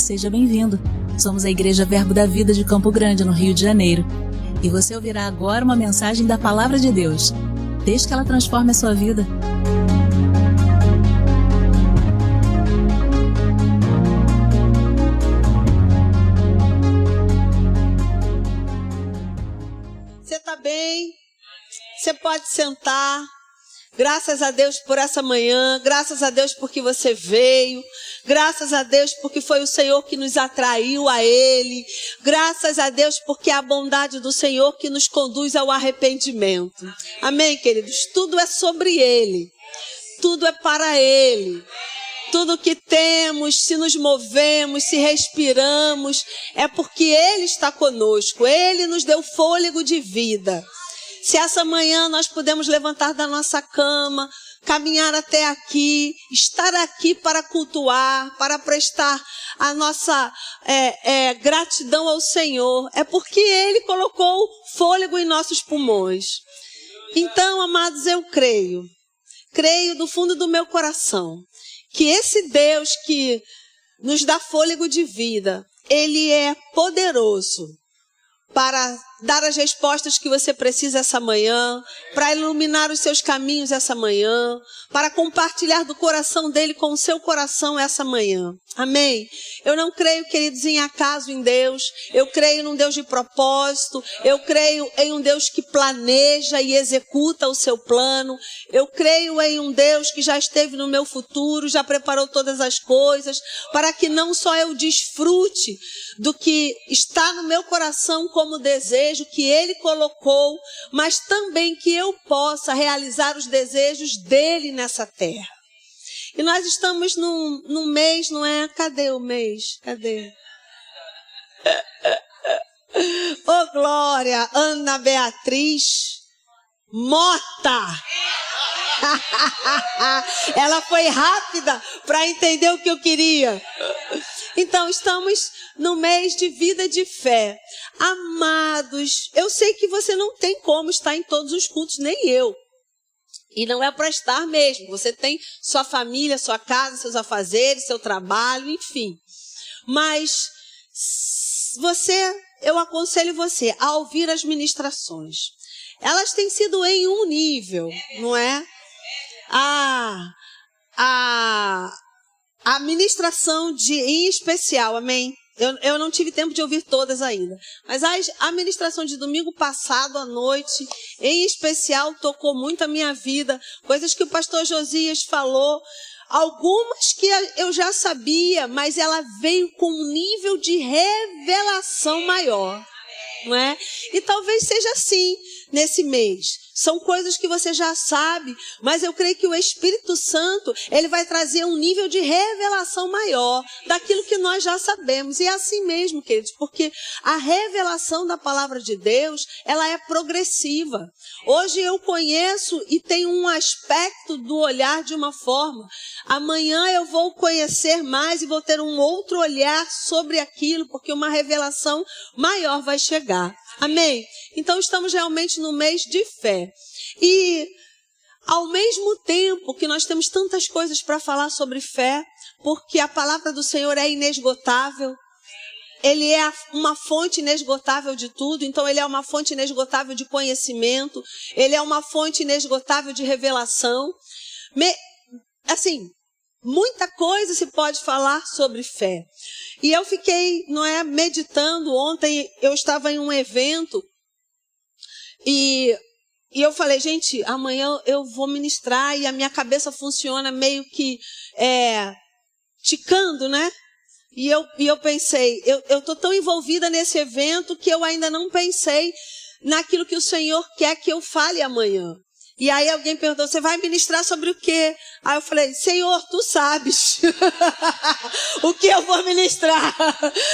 seja bem-vindo. Somos a Igreja Verbo da Vida de Campo Grande, no Rio de Janeiro. E você ouvirá agora uma mensagem da Palavra de Deus. Desde que ela transforme a sua vida. Você está bem? Você pode sentar. Graças a Deus por essa manhã, graças a Deus porque você veio, graças a Deus porque foi o Senhor que nos atraiu a Ele, graças a Deus porque é a bondade do Senhor que nos conduz ao arrependimento. Amém, queridos? Tudo é sobre Ele, tudo é para Ele. Tudo que temos, se nos movemos, se respiramos, é porque Ele está conosco, Ele nos deu fôlego de vida. Se essa manhã nós podemos levantar da nossa cama, caminhar até aqui, estar aqui para cultuar, para prestar a nossa gratidão ao Senhor, é porque Ele colocou fôlego em nossos pulmões. Então, amados, eu creio do fundo do meu coração, que esse Deus que nos dá fôlego de vida, Ele é poderoso para dar as respostas que você precisa essa manhã, para iluminar os seus caminhos essa manhã, para compartilhar do coração dele com o seu coração essa manhã. Amém? Eu não creio, queridos, em acaso em Deus. Eu creio num Deus de propósito. Eu creio em um Deus que planeja e executa o seu plano. Eu creio em um Deus que já esteve no meu futuro, já preparou todas as coisas, para que não só eu desfrute do que está no meu coração como desejo que Ele colocou, mas também que eu possa realizar os desejos dEle nessa terra. E nós estamos num mês, não é? Cadê o mês? Cadê? Ô, Glória, Ana Beatriz Mota. Ela foi rápida para entender o que eu queria. Então, estamos no mês de vida de fé. Amados, eu sei que você não tem como estar em todos os cultos, nem eu. E não é para estar mesmo. Você tem sua família, sua casa, seus afazeres, seu trabalho, enfim. Mas eu aconselho você a ouvir as ministrações. Elas têm sido em um nível, não é? A ministração em especial, amém? Eu não tive tempo de ouvir todas ainda. Mas a ministração de domingo passado à noite, em especial, tocou muito a minha vida. Coisas que o pastor Josias falou. Algumas que eu já sabia, mas ela veio com um nível de revelação maior. Não é? E talvez seja assim nesse mês. São coisas que você já sabe, mas eu creio que o Espírito Santo, ele vai trazer um nível de revelação maior daquilo que nós já sabemos. E é assim mesmo, queridos, porque a revelação da palavra de Deus, ela é progressiva. Hoje eu conheço e tenho um aspecto do olhar de uma forma. Amanhã eu vou conhecer mais e vou ter um outro olhar sobre aquilo, porque uma revelação maior vai chegar. Amém? Então estamos realmente no mês de fé. E ao mesmo tempo que nós temos tantas coisas para falar sobre fé, porque a palavra do Senhor é inesgotável, Ele é uma fonte inesgotável de tudo, então Ele é uma fonte inesgotável de conhecimento, Ele é uma fonte inesgotável de revelação. Assim, muita coisa se pode falar sobre fé. E eu fiquei, meditando. Ontem eu estava em um evento e eu falei, gente, amanhã eu vou ministrar e a minha cabeça funciona meio que ticando, né? E eu pensei, eu estou tão envolvida nesse evento que eu ainda não pensei naquilo que o Senhor quer que eu fale amanhã. E aí alguém perguntou, você vai ministrar sobre o quê? Aí eu falei, Senhor, tu sabes o que eu vou ministrar.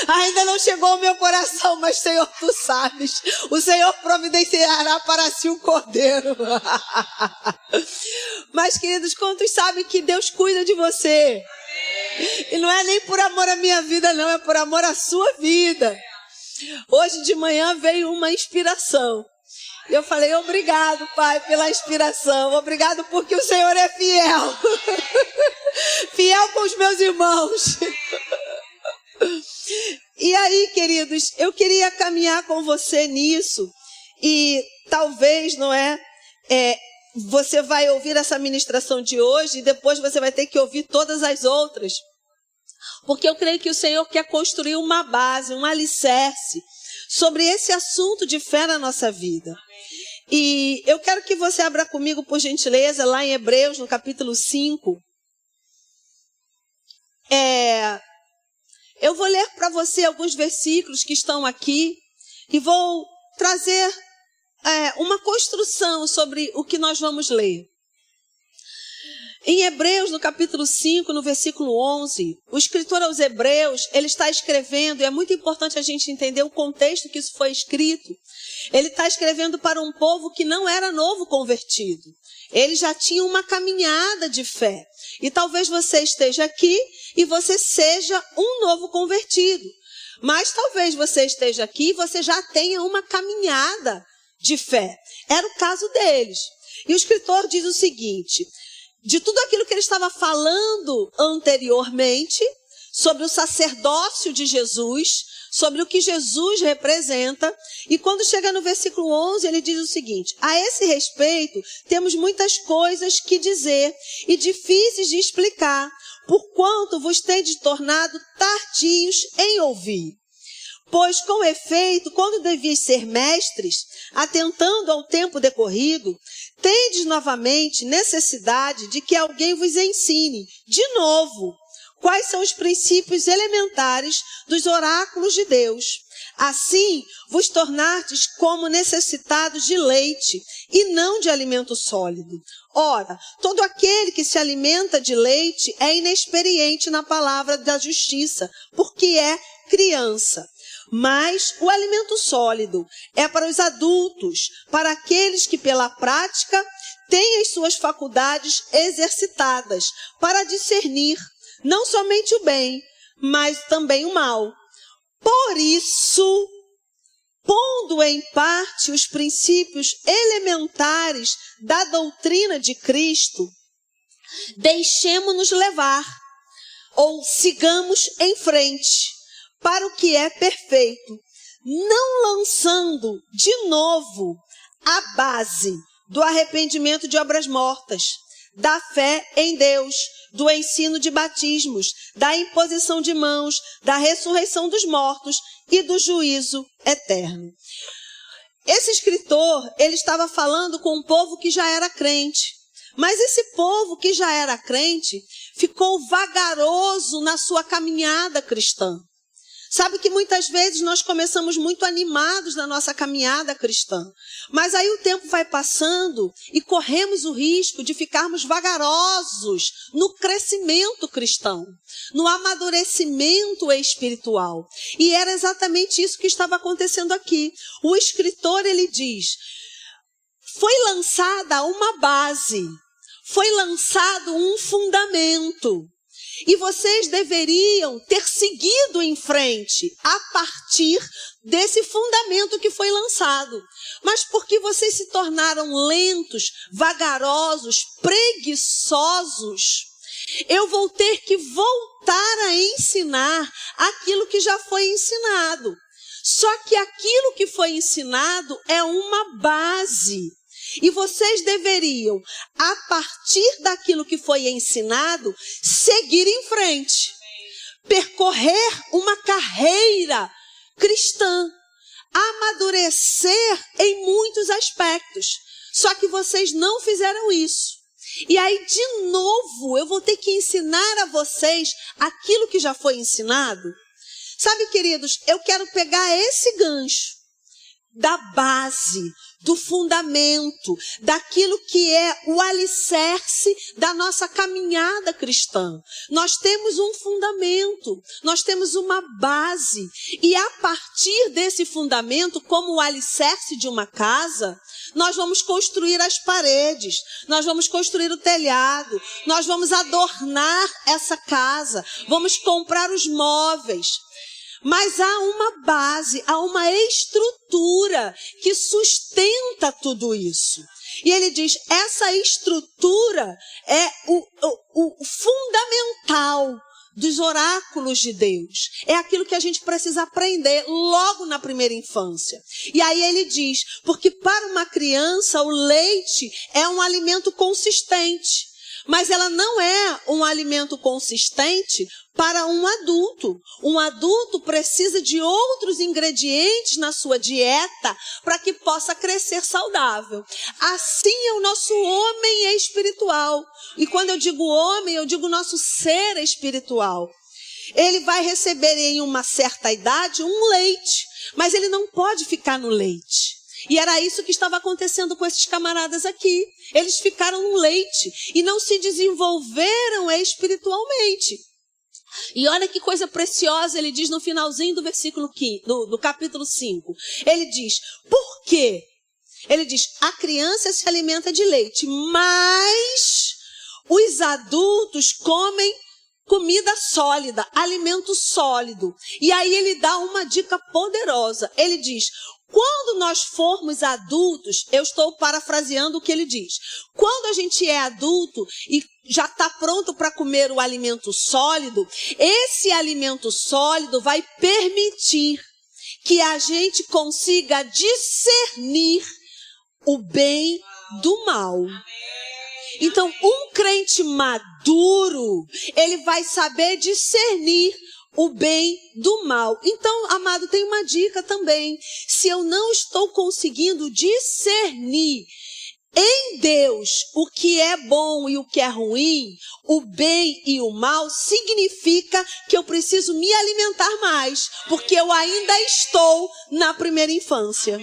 Ainda não chegou ao meu coração, mas Senhor, tu sabes. O Senhor providenciará para si um cordeiro. Mas, queridos, quantos sabem que Deus cuida de você? E não é nem por amor à minha vida, não, é por amor à sua vida. Hoje de manhã veio uma inspiração. E eu falei, obrigado, Pai, pela inspiração. Obrigado porque o Senhor é fiel. Fiel com os meus irmãos. E aí, queridos, eu queria caminhar com você nisso. E talvez, não é? Você vai ouvir essa ministração de hoje e depois você vai ter que ouvir todas as outras. Porque eu creio que o Senhor quer construir uma base, um alicerce sobre esse assunto de fé na nossa vida. E eu quero que você abra comigo, por gentileza, lá em Hebreus, no capítulo 5. Eu vou ler para você alguns versículos que estão aqui e vou trazer uma construção sobre o que nós vamos ler. Em Hebreus, no capítulo 5, no versículo 11, o escritor aos Hebreus, ele está escrevendo, e é muito importante a gente entender o contexto que isso foi escrito. Ele está escrevendo para um povo que não era novo convertido. Ele já tinha uma caminhada de fé. E talvez você esteja aqui e você seja um novo convertido. Mas talvez você esteja aqui e você já tenha uma caminhada de fé. Era o caso deles. E o escritor diz o seguinte: de tudo aquilo que ele estava falando anteriormente, sobre o sacerdócio de Jesus, sobre o que Jesus representa, e quando chega no versículo 11, ele diz o seguinte: a esse respeito, temos muitas coisas que dizer e difíceis de explicar, porquanto vos tendes tornado tardios em ouvir. Pois, com efeito, quando devias ser mestres, atentando ao tempo decorrido, tendes novamente necessidade de que alguém vos ensine, de novo, quais são os princípios elementares dos oráculos de Deus. Assim, vos tornastes como necessitados de leite e não de alimento sólido. Ora, todo aquele que se alimenta de leite é inexperiente na palavra da justiça, porque é criança. Mas o alimento sólido é para os adultos, para aqueles que pela prática têm as suas faculdades exercitadas, para discernir não somente o bem, mas também o mal. Por isso, pondo em parte os princípios elementares da doutrina de Cristo, deixemo-nos levar, ou sigamos em frente, para o que é perfeito, não lançando de novo a base do arrependimento de obras mortas, da fé em Deus, do ensino de batismos, da imposição de mãos, da ressurreição dos mortos e do juízo eterno. Esse escritor, ele estava falando com um povo que já era crente. Mas esse povo que já era crente ficou vagaroso na sua caminhada cristã. Sabe que muitas vezes nós começamos muito animados na nossa caminhada cristã, mas aí o tempo vai passando e corremos o risco de ficarmos vagarosos no crescimento cristão, no amadurecimento espiritual. E era exatamente isso que estava acontecendo aqui. O escritor, ele diz: foi lançada uma base, foi lançado um fundamento. E vocês deveriam ter seguido em frente a partir desse fundamento que foi lançado. Mas porque vocês se tornaram lentos, vagarosos, preguiçosos, eu vou ter que voltar a ensinar aquilo que já foi ensinado. Só que aquilo que foi ensinado é uma base. E vocês deveriam, a partir daquilo que foi ensinado, seguir em frente. Percorrer uma carreira cristã. Amadurecer em muitos aspectos. Só que vocês não fizeram isso. E aí, de novo, eu vou ter que ensinar a vocês aquilo que já foi ensinado. Sabe, queridos, eu quero pegar esse gancho da base, do fundamento, daquilo que é o alicerce da nossa caminhada cristã. Nós temos um fundamento, nós temos uma base, e a partir desse fundamento, como o alicerce de uma casa, nós vamos construir as paredes, nós vamos construir o telhado, nós vamos adornar essa casa, vamos comprar os móveis. Mas há uma base, há uma estrutura que sustenta tudo isso. E ele diz, essa estrutura é o fundamental dos oráculos de Deus. É aquilo que a gente precisa aprender logo na primeira infância. E aí ele diz, porque para uma criança o leite é um alimento consistente, mas ela não é um alimento consistente para um adulto. Um adulto precisa de outros ingredientes na sua dieta para que possa crescer saudável. Assim é o nosso homem espiritual. E quando eu digo homem, eu digo nosso ser espiritual. Ele vai receber em uma certa idade um leite, mas ele não pode ficar no leite. E era isso que estava acontecendo com esses camaradas aqui. Eles ficaram no leite e não se desenvolveram espiritualmente. E olha que coisa preciosa, ele diz no finalzinho do versículo 15, do capítulo 5. Ele diz, por quê? Ele diz, a criança se alimenta de leite, mas os adultos comem comida sólida, alimento sólido. E aí ele dá uma dica poderosa. Ele diz, quando nós formos adultos, eu estou parafraseando o que ele diz. Quando a gente é adulto e já está pronto para comer o alimento sólido, esse alimento sólido vai permitir que a gente consiga discernir o bem do mal. Então, um crente maduro, ele vai saber discernir o bem do mal. Então, amado, tem uma dica também. Se eu não estou conseguindo discernir em Deus o que é bom e o que é ruim, o bem e o mal, significa que eu preciso me alimentar mais, porque eu ainda estou na primeira infância.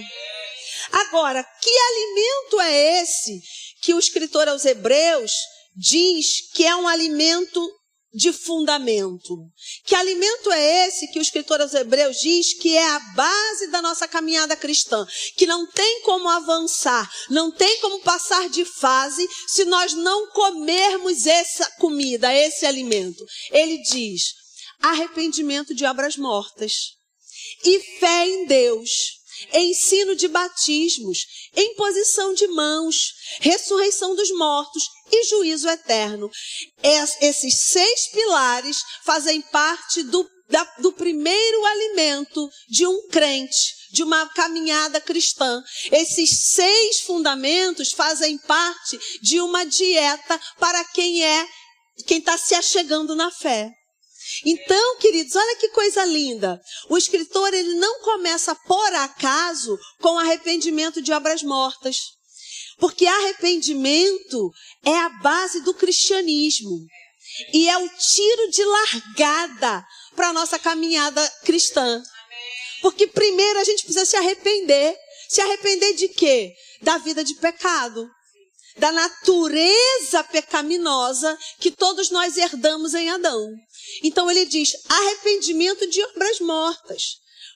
Agora, que alimento é esse que o escritor aos Hebreus diz que é um alimento de fundamento? Que alimento é esse que o escritor aos Hebreus diz que é a base da nossa caminhada cristã? Que não tem como avançar, não tem como passar de fase se nós não comermos essa comida, esse alimento. Ele diz, arrependimento de obras mortas e fé em Deus, ensino de batismos, imposição de mãos, ressurreição dos mortos e juízo eterno. Esses 6 pilares fazem parte do primeiro alimento de um crente, de uma caminhada cristã. Esses 6 fundamentos fazem parte de uma dieta para quem está se achegando na fé. Então, queridos, olha que coisa linda. O escritor, ele não começa por acaso com arrependimento de obras mortas. Porque arrependimento é a base do cristianismo. E é o tiro de largada para a nossa caminhada cristã. Porque primeiro a gente precisa se arrepender. Se arrepender de quê? Da vida de pecado. Da natureza pecaminosa que todos nós herdamos em Adão. Então ele diz, arrependimento de obras mortas.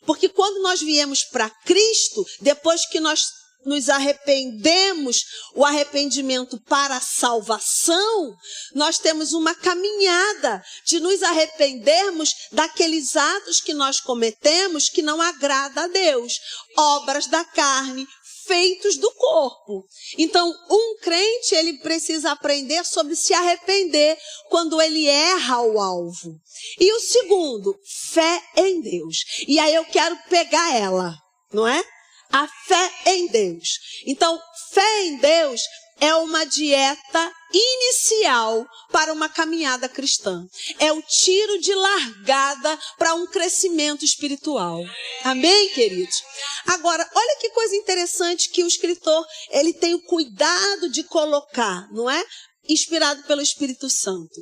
Porque quando nós viemos para Cristo, depois que nós nos arrependemos, o arrependimento para a salvação, nós temos uma caminhada de nos arrependermos daqueles atos que nós cometemos que não agrada a Deus. Obras da carne, feitos do corpo. Então, um crente, ele precisa aprender sobre se arrepender quando ele erra o alvo. E o segundo, fé em Deus. E aí eu quero pegar ela, não é? A fé em Deus. Então, fé em Deus é uma dieta inicial para uma caminhada cristã. É o tiro de largada para um crescimento espiritual. Amém, queridos? Agora, olha que coisa interessante que o escritor, ele tem o cuidado de colocar, não é? Inspirado pelo Espírito Santo.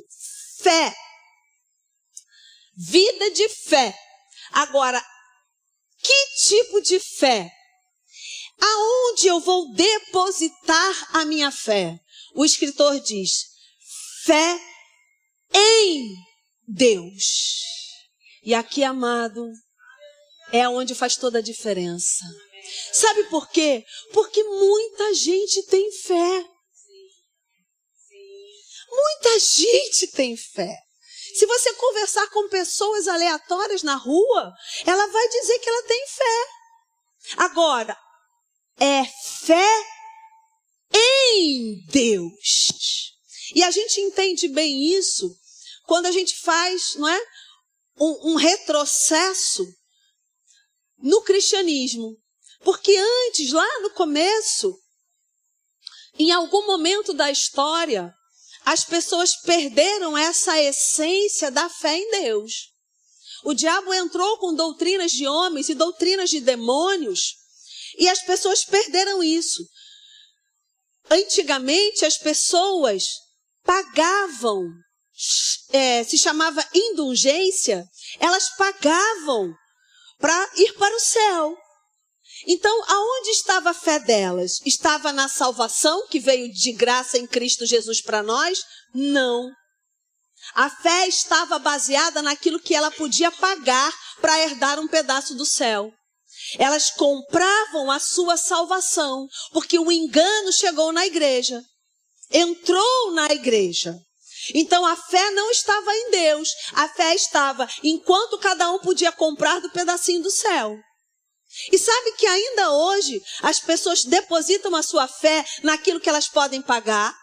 Fé. Vida de fé. Agora, que tipo de fé? Aonde eu vou depositar a minha fé? O escritor diz, fé em Deus. E aqui, amado, é onde faz toda a diferença. Sabe por quê? Porque muita gente tem fé. Muita gente tem fé. Se você conversar com pessoas aleatórias na rua, ela vai dizer que ela tem fé. Agora, é fé em Deus. E a gente entende bem isso quando a gente faz, não é, um retrocesso no cristianismo. Porque antes, lá no começo, em algum momento da história, as pessoas perderam essa essência da fé em Deus. O diabo entrou com doutrinas de homens e doutrinas de demônios, e as pessoas perderam isso. Antigamente, as pessoas pagavam, se chamava indulgência, elas pagavam para ir para o céu. Então, aonde estava a fé delas? Estava na salvação que veio de graça em Cristo Jesus para nós? Não. A fé estava baseada naquilo que ela podia pagar para herdar um pedaço do céu. Elas compravam a sua salvação, porque o engano chegou na igreja. Entrou na igreja. Então, a fé não estava em Deus. A fé estava enquanto cada um podia comprar do pedacinho do céu. E sabe que ainda hoje as pessoas depositam a sua fé naquilo que elas podem pagar?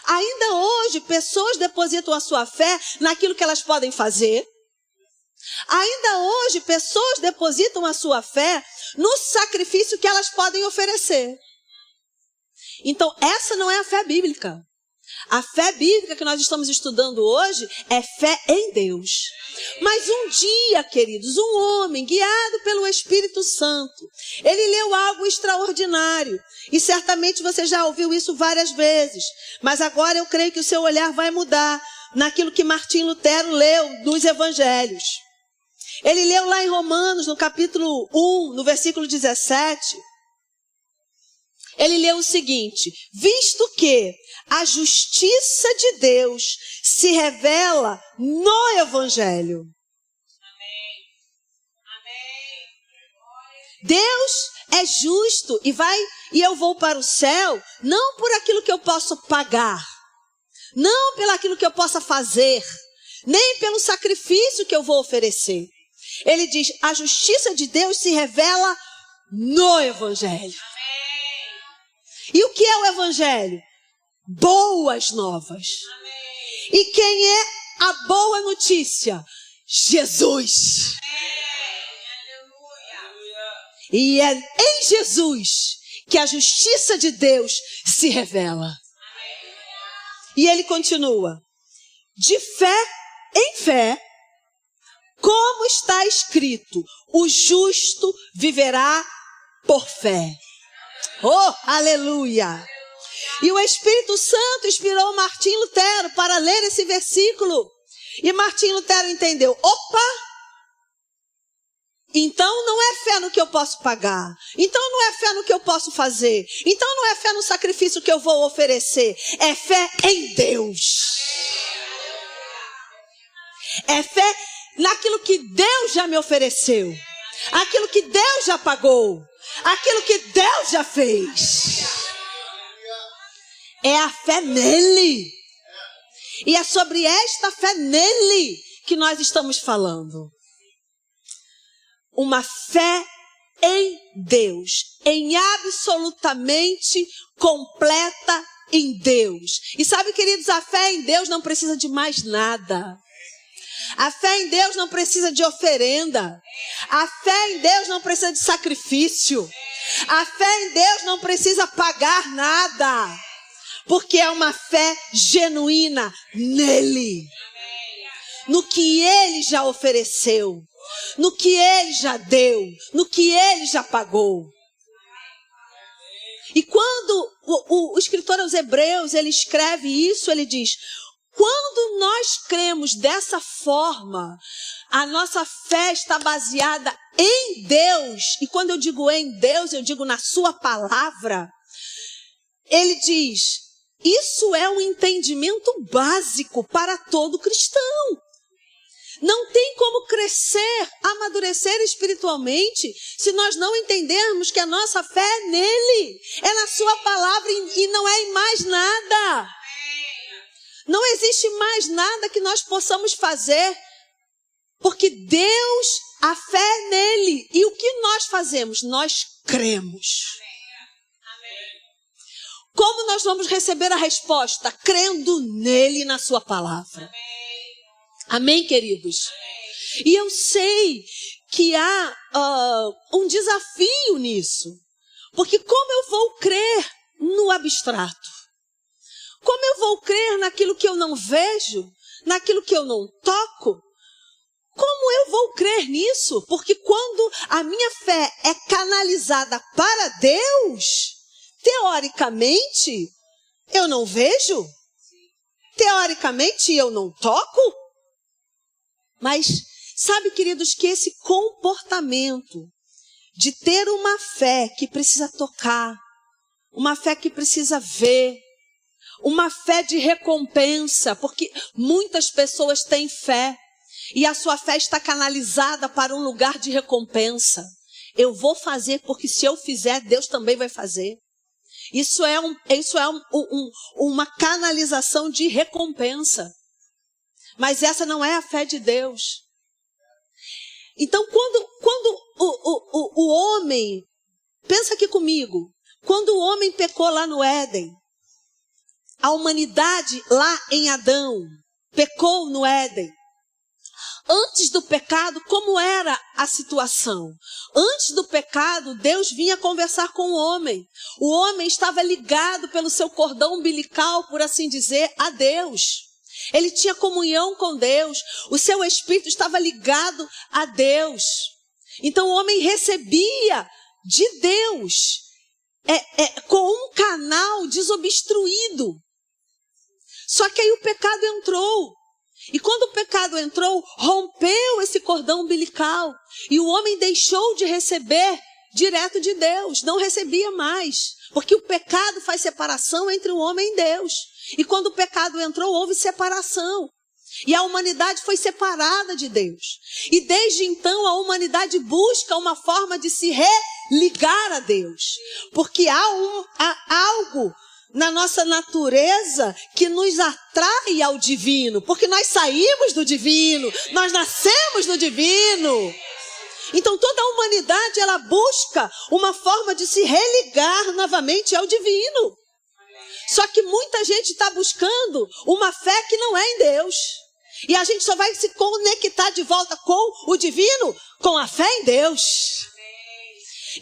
Ainda hoje pessoas depositam a sua fé naquilo que elas podem fazer? Ainda hoje pessoas depositam a sua fé no sacrifício que elas podem oferecer. Então essa não é a fé bíblica. A fé bíblica que nós estamos estudando hoje é fé em Deus. Mas um dia, queridos, um homem guiado pelo Espírito Santo, ele leu algo extraordinário. E certamente você já ouviu isso várias vezes. Mas agora eu creio que o seu olhar vai mudar naquilo que Martim Lutero leu nos Evangelhos. Ele leu lá em Romanos, no capítulo 1, no versículo 17. Ele leu o seguinte: visto que a justiça de Deus se revela no Evangelho. Deus é justo e eu vou para o céu não por aquilo que eu posso pagar, não pelo aquilo que eu possa fazer, nem pelo sacrifício que eu vou oferecer. Ele diz: a justiça de Deus se revela no Evangelho. E o que é o Evangelho? Boas novas. E quem é a boa notícia? Jesus. E é em Jesus que a justiça de Deus se revela. E ele continua: de fé em fé, como está escrito, o justo viverá por fé. Oh, aleluia! E o Espírito Santo inspirou Martim Lutero para ler esse versículo. E Martim Lutero entendeu: opa! Então não é fé no que eu posso pagar. Então não é fé no que eu posso fazer. Então não é fé no sacrifício que eu vou oferecer. É fé em Deus. É fé naquilo que Deus já me ofereceu. Aquilo que Deus já pagou. Aquilo que Deus já fez. É a fé nele. E é sobre esta fé nele que nós estamos falando. Uma fé em Deus. Em absolutamente completa em Deus. E sabe, queridos, a fé em Deus não precisa de mais nada. A fé em Deus não precisa de oferenda. A fé em Deus não precisa de sacrifício. A fé em Deus não precisa pagar nada. Porque é uma fé genuína nele. No que ele já ofereceu. No que ele já deu. No que ele já pagou. E quando o escritor aos Hebreus, ele escreve isso, ele diz: quando nós cremos dessa forma, a nossa fé está baseada em Deus. E quando eu digo em Deus, eu digo na sua palavra. Ele diz: isso é um entendimento básico para todo cristão. Não tem como crescer, amadurecer espiritualmente, se nós não entendermos que a nossa fé é nele. É na sua palavra e não é em mais nada. Não existe mais nada que nós possamos fazer, porque Deus, a fé é nele. E o que nós fazemos? Nós cremos. Como nós vamos receber a resposta? Crendo nele e na sua palavra. Amém, queridos? E eu sei que há um desafio nisso. Porque como eu vou crer no abstrato? Como eu vou crer naquilo que eu não vejo? Naquilo que eu não toco? Como eu vou crer nisso? Porque quando a minha fé é canalizada para Deus, teoricamente, eu não vejo? Teoricamente, eu não toco? Mas sabe, queridos, que esse comportamento de ter uma fé que precisa tocar, uma fé que precisa ver, uma fé de recompensa, porque muitas pessoas têm fé e a sua fé está canalizada para um lugar de recompensa. Eu vou fazer porque se eu fizer, Deus também vai fazer. Isso é uma canalização de recompensa. Mas essa não é a fé de Deus. Então, quando o homem, pensa aqui comigo, quando o homem pecou lá no Éden, a humanidade lá em Adão pecou no Éden. Antes do pecado, como era a situação? Antes do pecado, Deus vinha conversar com o homem. O homem estava ligado pelo seu cordão umbilical, por assim dizer, a Deus. Ele tinha comunhão com Deus. O seu espírito estava ligado a Deus. Então o homem recebia de Deus com um canal desobstruído. Só que aí o pecado entrou. E quando o pecado entrou, rompeu esse cordão umbilical. E o homem deixou de receber direto de Deus. Não recebia mais. Porque o pecado faz separação entre o homem e Deus. E quando o pecado entrou, houve separação. E a humanidade foi separada de Deus. E desde então a humanidade busca uma forma de se religar a Deus. Porque há algo na nossa natureza que nos atrai ao divino. Porque nós saímos do divino, nós nascemos no divino. Então toda a humanidade ela busca uma forma de se religar novamente ao divino. Só que muita gente está buscando uma fé que não é em Deus. E a gente só vai se conectar de volta com o divino, com a fé em Deus.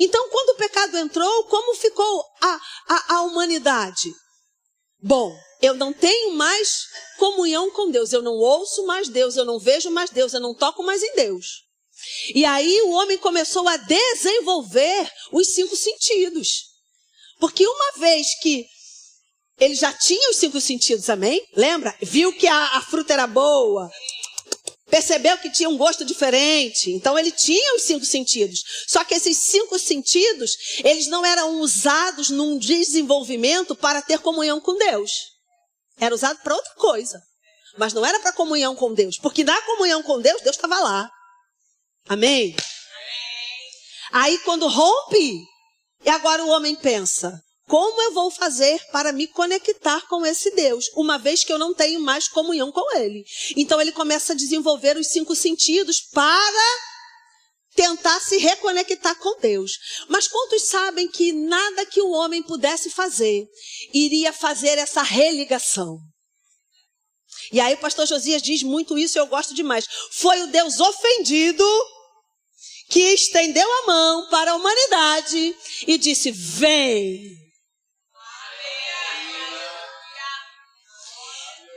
Então, quando o pecado entrou, como ficou a humanidade? Bom, eu não tenho mais comunhão com Deus. Eu não ouço mais Deus, eu não vejo mais Deus, eu não toco mais em Deus. E aí o homem começou a desenvolver os 5 sentidos. Porque uma vez que ele já tinha os 5 sentidos, amém? Lembra? Viu que a fruta era boa. Percebeu que tinha um gosto diferente. Então ele tinha os 5 sentidos. Só que esses 5 sentidos, eles não eram usados num desenvolvimento para ter comunhão com Deus. Era usado para outra coisa. Mas não era para comunhão com Deus. Porque na comunhão com Deus, Deus estava lá. Amém? Aí quando rompe, e agora o homem pensa, como eu vou fazer para me conectar com esse Deus, uma vez que eu não tenho mais comunhão com ele? Então ele começa a desenvolver os 5 sentidos para tentar se reconectar com Deus. Mas quantos sabem que nada que o homem pudesse fazer iria fazer essa religação? E aí o pastor Josias diz muito isso e eu gosto demais. Foi o Deus ofendido que estendeu a mão para a humanidade e disse, vem.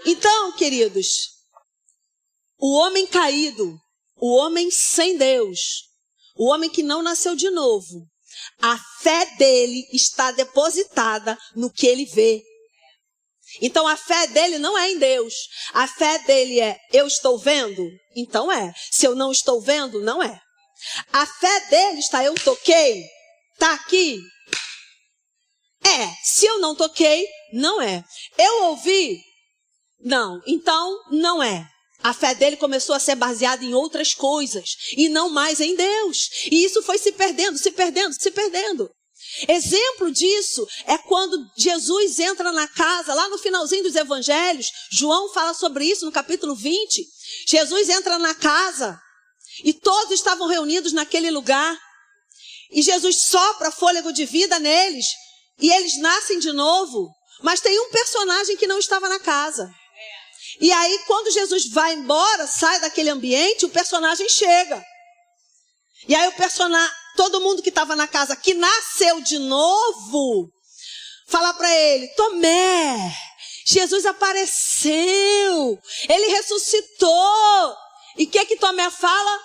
Então, queridos, o homem caído, o homem sem Deus, o homem que não nasceu de novo, a fé dele está depositada no que ele vê. Então a fé dele não é em Deus. A fé dele é, eu estou vendo? Então é. Se eu não estou vendo, não é. A fé dele está, eu toquei? Está aqui? É. Se eu não toquei, não é. Eu ouvi? Não. Então, não é. A fé dele começou a ser baseada em outras coisas e não mais em Deus. E isso foi se perdendo, se perdendo, se perdendo. Exemplo disso é quando Jesus entra na casa, lá no finalzinho dos evangelhos, João fala sobre isso no capítulo 20. Jesus entra na casa e todos estavam reunidos naquele lugar. E Jesus sopra fôlego de vida neles e eles nascem de novo. Mas tem um personagem que não estava na casa. E aí, quando Jesus vai embora, sai daquele ambiente, o personagem chega. E aí todo mundo que estava na casa, que nasceu de novo, fala para ele: Tomé, Jesus apareceu, ele ressuscitou. E o que Tomé fala?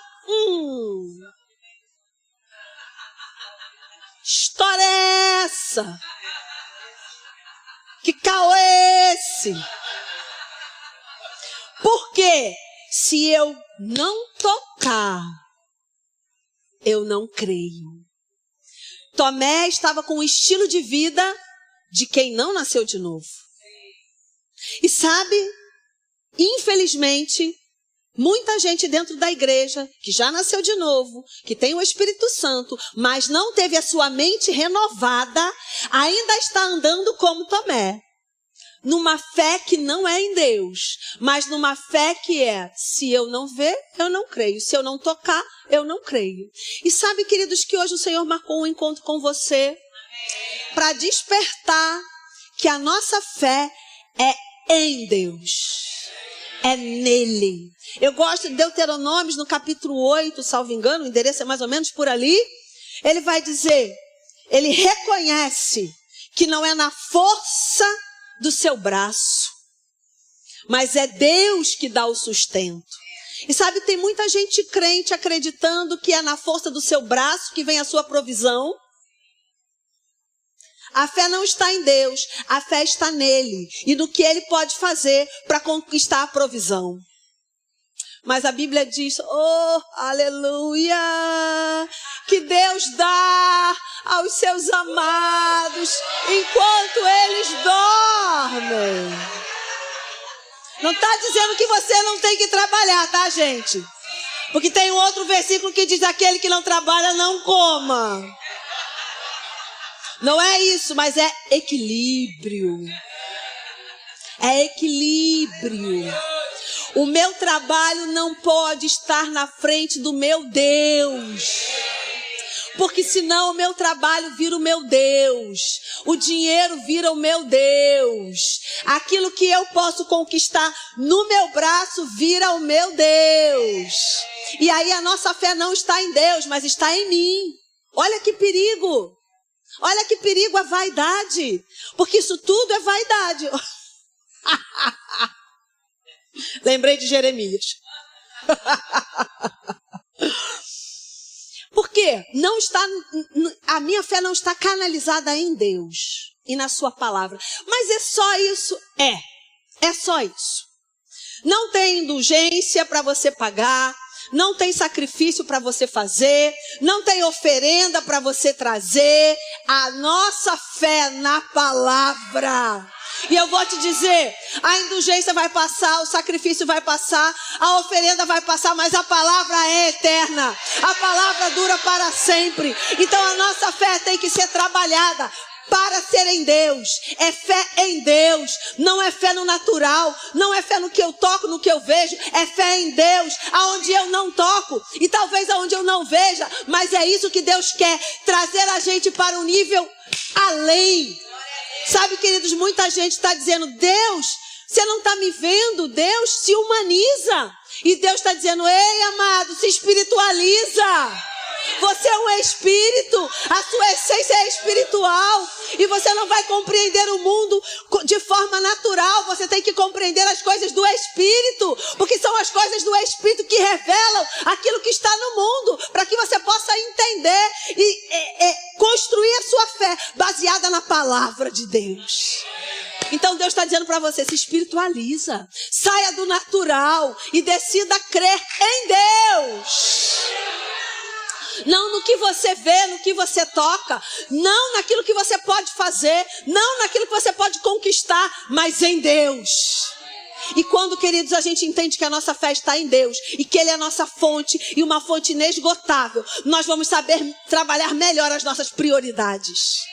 História é essa? Que caô é esse? Porque se eu não tocar, eu não creio. Tomé estava com o estilo de vida de quem não nasceu de novo. E sabe, infelizmente, muita gente dentro da igreja que já nasceu de novo, que tem o Espírito Santo, mas não teve a sua mente renovada, ainda está andando como Tomé. Numa fé que não é em Deus, mas numa fé que é: se eu não ver, eu não creio. Se eu não tocar, eu não creio. E sabe, queridos, que hoje o Senhor marcou um encontro com você para despertar que a nossa fé é em Deus. É nele. Eu gosto de Deuteronômios, no capítulo 8, salvo engano, o endereço é mais ou menos por ali. Ele vai dizer, ele reconhece que não é na força do seu braço, mas é Deus que dá o sustento. E sabe, tem muita gente crente acreditando que é na força do seu braço que vem a sua provisão. A fé não está em Deus, a fé está nele e no que ele pode fazer para conquistar a provisão. Mas a Bíblia diz: oh, aleluia, que Deus dá aos seus amados enquanto eles dormem. Não está dizendo que você não tem que trabalhar, tá, gente? Porque tem um outro versículo que diz: aquele que não trabalha não coma. Não é isso, mas é equilíbrio. É equilíbrio. O meu trabalho não pode estar na frente do meu Deus. Porque senão o meu trabalho vira o meu Deus. O dinheiro vira o meu Deus. Aquilo que eu posso conquistar no meu braço vira o meu Deus. E aí a nossa fé não está em Deus, mas está em mim. Olha que perigo. Olha que perigo a vaidade. Porque isso tudo é vaidade. Lembrei de Jeremias. Porque a minha fé não está canalizada em Deus e na sua palavra. Mas é só isso? É só isso. Não tem indulgência para você pagar, não tem sacrifício para você fazer, não tem oferenda para você trazer. A nossa fé na palavra. E eu vou te dizer, a indulgência vai passar, o sacrifício vai passar, a oferenda vai passar, mas a palavra é eterna. A palavra dura para sempre. Então a nossa fé tem que ser trabalhada para ser em Deus. É fé em Deus, não é fé no natural, não é fé no que eu toco, no que eu vejo, é fé em Deus, aonde eu não toco e talvez aonde eu não veja, mas é isso que Deus quer, trazer a gente para um nível além. Sabe, queridos, muita gente está dizendo: Deus, você não está me vendo? Deus se humaniza. E Deus está dizendo: ei, amado, se espiritualiza. Você é um espírito, a sua essência é espiritual. E você não vai compreender o mundo de forma natural. Você tem que compreender as coisas do Espírito. Porque são as coisas do Espírito que revelam aquilo que está no mundo. Para que você possa entender e construir a sua fé baseada na palavra de Deus. Então Deus está dizendo para você: se espiritualiza. Saia do natural e decida crer em Deus. Não no que você vê, no que você toca, não naquilo que você pode fazer, não naquilo que você pode conquistar, mas em Deus. E quando, queridos, a gente entende que a nossa fé está em Deus e que Ele é a nossa fonte e uma fonte inesgotável, nós vamos saber trabalhar melhor as nossas prioridades.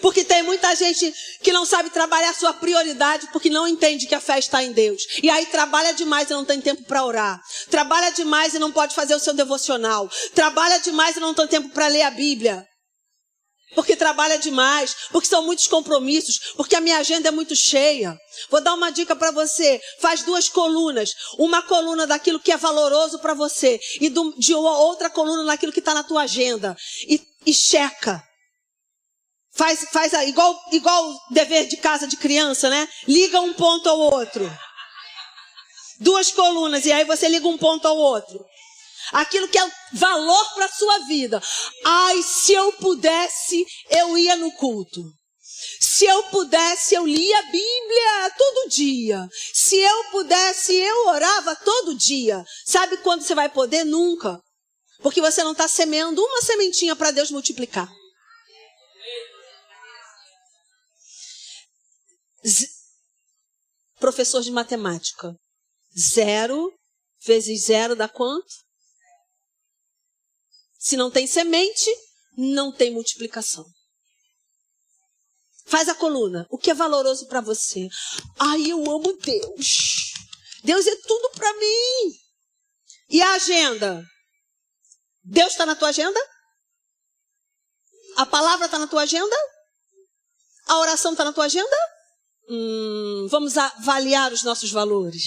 Porque tem muita gente que não sabe trabalhar a sua prioridade porque não entende que a fé está em Deus. E aí trabalha demais e não tem tempo para orar. Trabalha demais e não pode fazer o seu devocional. Trabalha demais e não tem tempo para ler a Bíblia. porque trabalha demais, porque são muitos compromissos, porque a minha agenda é muito cheia. Vou dar uma dica para você. Faz 2 colunas. Uma coluna daquilo que é valoroso para você e de outra coluna naquilo que está na tua agenda. E checa. Faz igual dever de casa de criança, né? Liga um ponto ao outro. 2 colunas e aí você liga um ponto ao outro. Aquilo que é valor para a sua vida. Ai, se eu pudesse, eu ia no culto. Se eu pudesse, eu lia a Bíblia todo dia. Se eu pudesse, eu orava todo dia. Sabe quando você vai poder? Nunca. Porque você não está semeando uma sementinha para Deus multiplicar. Professor de matemática. 0 vezes 0 dá quanto? Se não tem semente, não tem multiplicação. Faz a coluna. O que é valoroso para você? Ai, eu amo Deus. Deus é tudo para mim. E a agenda? Deus está na tua agenda? A palavra está na tua agenda? A oração está na tua agenda? Vamos avaliar os nossos valores.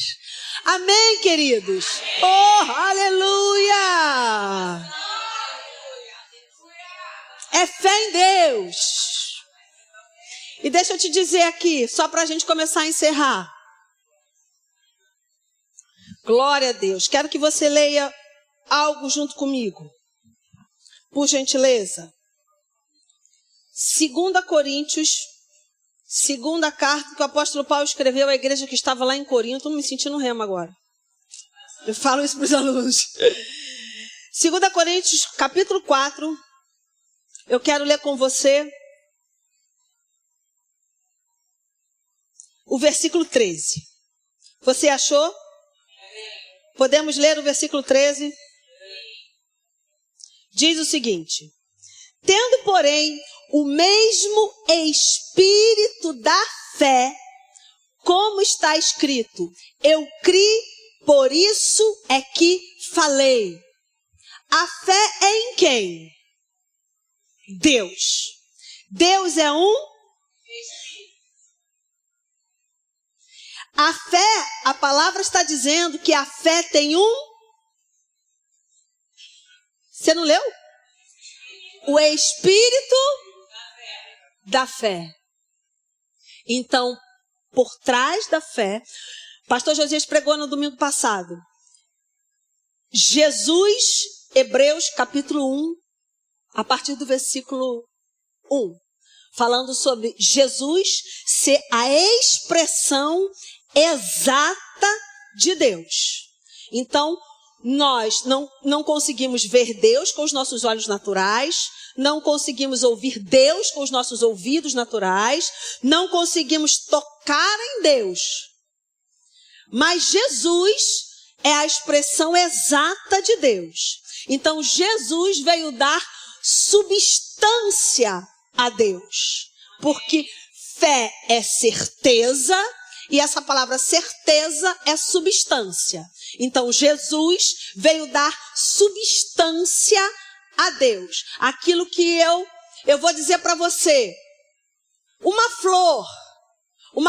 Amém, queridos? Oh, aleluia! É fé em Deus. E deixa eu te dizer aqui, só para a gente começar a encerrar. Glória a Deus. Quero que você leia algo junto comigo. Por gentileza. 2 Coríntios, 2ª carta que o apóstolo Paulo escreveu à igreja que estava lá em Corinto. Estou me sentindo rema agora. Eu falo isso para os alunos. 2 Coríntios, capítulo 4. Eu quero ler com você o versículo 13. Você achou? Podemos ler o versículo 13? Diz o seguinte: tendo, porém, o mesmo espírito da fé, como está escrito, eu criei, por isso é que falei. A fé é em quem? Deus. Deus é um Espírito. A fé, a palavra está dizendo que a fé tem um... Você não leu? O Espírito da fé. Então, por trás da fé, pastor Josias pregou no domingo passado. Jesus, Hebreus capítulo 1, a partir do versículo 1, falando sobre Jesus ser a expressão exata de Deus. Então, nós não conseguimos ver Deus com os nossos olhos naturais, não conseguimos ouvir Deus com os nossos ouvidos naturais, não conseguimos tocar em Deus. Mas Jesus é a expressão exata de Deus. Então, Jesus veio dar substância a Deus, porque fé é certeza e essa palavra certeza é substância. Então Jesus veio dar substância a Deus. Aquilo que eu vou dizer para você, uma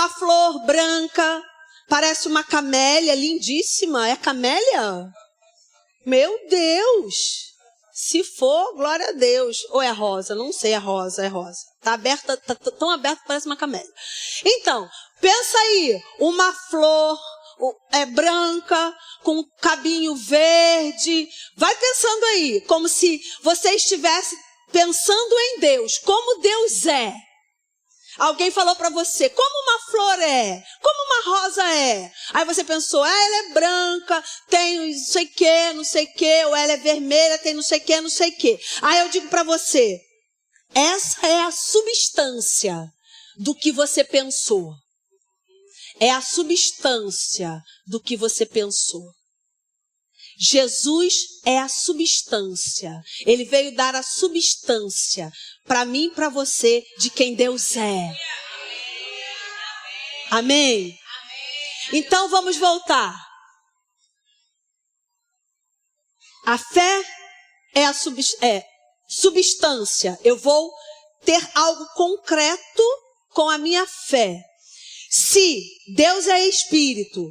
flor branca, parece uma camélia lindíssima. É camélia? Meu Deus! Se for, glória a Deus. Ou é rosa? Não sei, é rosa. Tá aberta, tá tão aberta que parece uma camélia. Então, pensa aí, uma flor branca, com um cabinho verde. Vai pensando aí, como se você estivesse pensando em Deus, como Deus é. Alguém falou para você, como uma flor é, como uma rosa é. Aí você pensou, ela é branca, tem não sei o que, ou ela é vermelha, tem não sei o que. Aí eu digo para você, essa é a substância do que você pensou. É a substância do que você pensou. Jesus é a substância. Ele veio dar a substância para mim e para você de quem Deus é. Amém? Então vamos voltar. A fé é a substância. Eu vou ter algo concreto com a minha fé. Se Deus é espírito,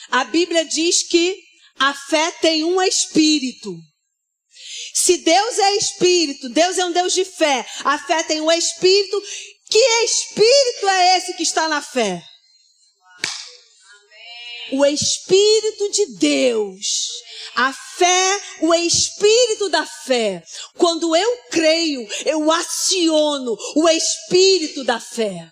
a Bíblia diz que a fé tem um espírito. Se Deus é espírito, Deus é um Deus de fé, a fé tem um espírito. Que espírito é esse que está na fé? O Espírito de Deus. A fé, o Espírito da fé. Quando eu creio, eu aciono o Espírito da fé.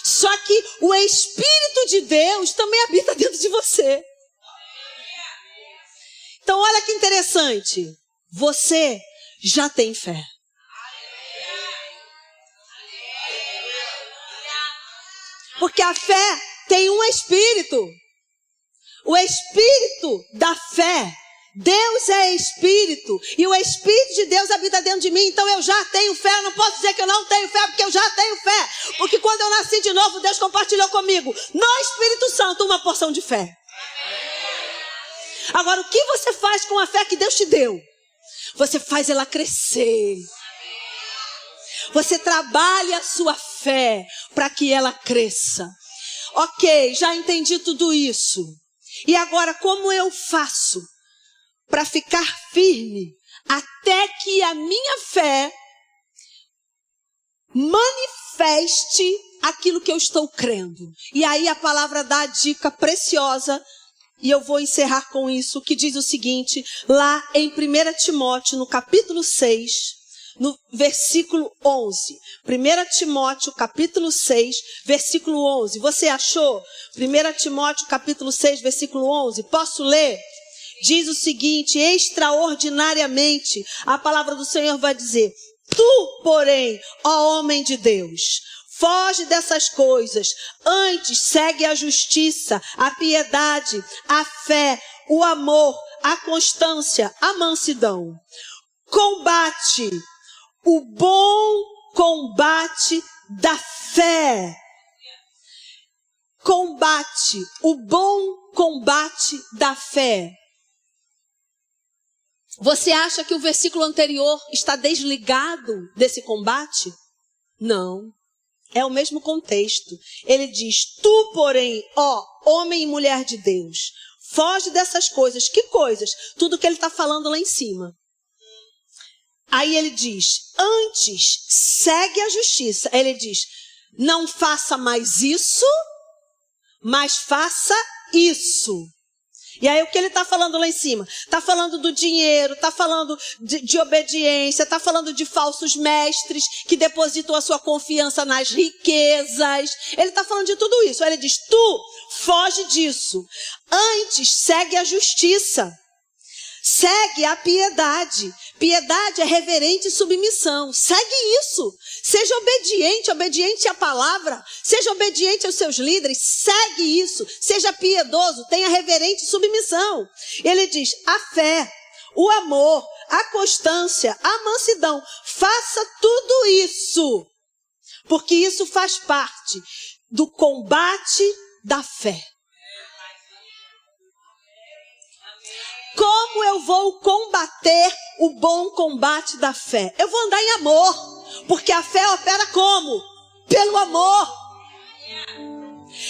Só que o Espírito de Deus também habita dentro de você. Então olha que interessante. Você já tem fé. Porque a fé tem um espírito. O espírito da fé. Deus é espírito. E o Espírito de Deus habita dentro de mim. Então eu já tenho fé. Eu não posso dizer que eu não tenho fé, porque eu já tenho fé. Porque quando eu nasci de novo, Deus compartilhou comigo, no Espírito Santo, uma porção de fé. Agora, o que você faz com a fé que Deus te deu? Você faz ela crescer. Você trabalha a sua fé para que ela cresça. Ok, já entendi tudo isso. E agora, como eu faço para ficar firme até que a minha fé manifeste aquilo que eu estou crendo? E aí a palavra dá a dica preciosa, e eu vou encerrar com isso, que diz o seguinte, lá em 1 Timóteo, no capítulo 6, no versículo 11. 1 Timóteo, capítulo 6, versículo 11. Você achou? 1 Timóteo, capítulo 6, versículo 11. Posso ler? Diz o seguinte, extraordinariamente, a palavra do Senhor vai dizer, tu, porém, ó homem de Deus, foge dessas coisas, antes segue a justiça, a piedade, a fé, o amor, a constância, a mansidão. Combate o bom combate da fé. Combate o bom combate da fé. Você acha que o versículo anterior está desligado desse combate? Não. É o mesmo contexto. Ele diz, tu, porém, ó homem e mulher de Deus, foge dessas coisas. Que coisas? Tudo que ele está falando lá em cima. Aí ele diz, antes segue a justiça. Ele diz, não faça mais isso, mas faça isso. E aí o que ele está falando lá em cima? Está falando do dinheiro, está falando de obediência, está falando de falsos mestres que depositam a sua confiança nas riquezas. Ele está falando de tudo isso. Aí ele diz, tu foge disso. Antes segue a justiça. Segue a piedade. Piedade é reverente e submissão. Segue isso. Seja obediente, obediente à palavra. Seja obediente aos seus líderes. Segue isso. Seja piedoso, tenha reverente e submissão. Ele diz, a fé, o amor, a constância, a mansidão. Faça tudo isso. Porque isso faz parte do combate da fé. Como eu vou combater o bom combate da fé? Eu vou andar em amor, porque a fé opera como? Pelo amor.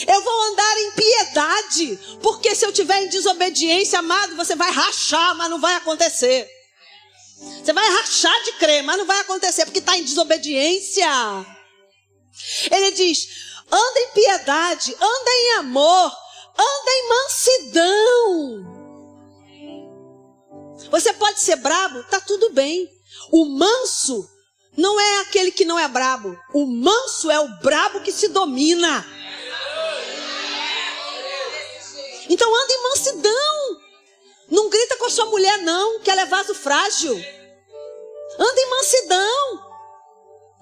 Eu vou andar em piedade, porque se eu tiver em desobediência, amado, você vai rachar, mas não vai acontecer. Você vai rachar de crer, mas não vai acontecer, porque está em desobediência. Ele diz, anda em piedade, anda em amor, anda em mansidão. Você pode ser brabo, tá tudo bem. O manso não é aquele que não é brabo. O manso é o brabo que se domina. Então anda em mansidão. Não grita com a sua mulher não, que ela é vaso frágil. Anda em mansidão.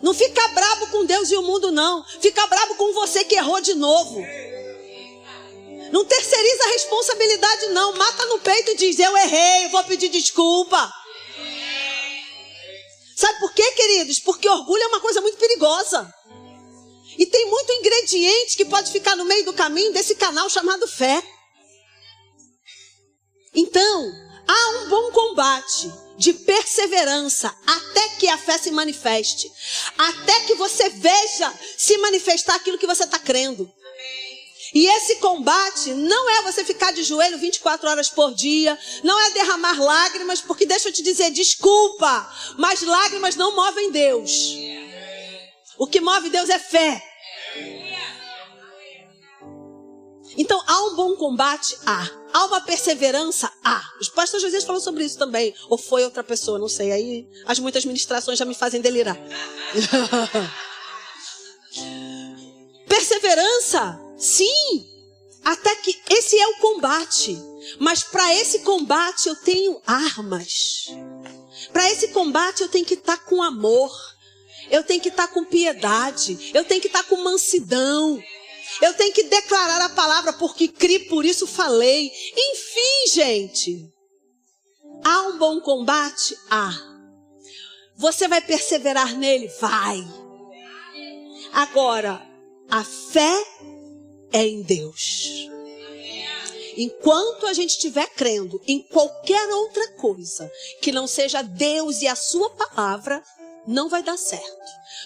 Não fica brabo com Deus e o mundo não. Fica brabo com você que errou de novo. Não terceiriza a responsabilidade não. Mata no peito e diz, eu errei, eu vou pedir desculpa. Sabe por quê, queridos? Porque orgulho é uma coisa muito perigosa. E tem muito ingrediente que pode ficar no meio do caminho desse canal chamado fé. Então, há um bom combate. de perseverança até que a fé se manifeste. Até que você veja se manifestar aquilo que você está crendo. E esse combate não é você ficar de joelho 24 horas por dia, não é derramar lágrimas, porque deixa eu te dizer, desculpa, mas lágrimas não movem Deus. O que move Deus é fé. Então, há um bom combate? Há uma perseverança? O pastor José falou sobre isso também. Ou foi outra pessoa, não sei. Aí, muitas ministrações já me fazem delirar. Perseverança? Sim. Até que esse é o combate. Mas para esse combate eu tenho armas. Para esse combate eu tenho que estar com amor. Eu tenho que estar com piedade. Eu tenho que estar com mansidão. Eu tenho que declarar a palavra porque criei, por isso falei. Enfim, gente. Há um bom combate? Você vai perseverar nele? Vai. Agora, a fé é em Deus. Enquanto a gente estiver crendo em qualquer outra coisa que não seja Deus e a sua palavra, não vai dar certo.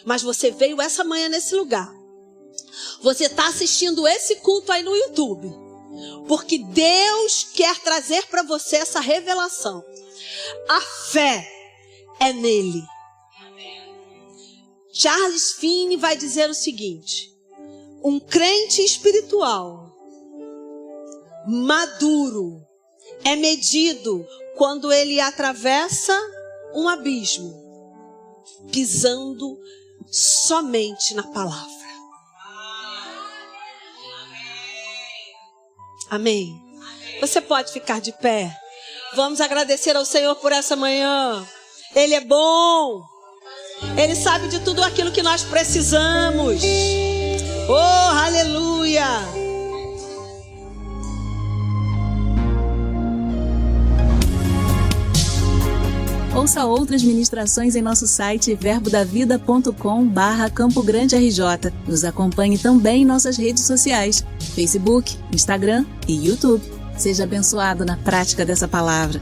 Mas você veio essa manhã nesse lugar. Você está assistindo esse culto aí no YouTube, porque Deus quer trazer para você essa revelação. A fé é nele. Charles Finney vai dizer o seguinte: um crente espiritual maduro é medido quando ele atravessa um abismo, pisando somente na palavra. Amém. Você pode ficar de pé. Vamos agradecer ao Senhor por essa manhã. Ele é bom. Ele sabe de tudo aquilo que nós precisamos. Oh, aleluia. Ouça outras ministrações em nosso site verbodavida.com/Campo Grande RJ. Nos acompanhe também em nossas redes sociais, Facebook, Instagram e YouTube. Seja abençoado na prática dessa palavra.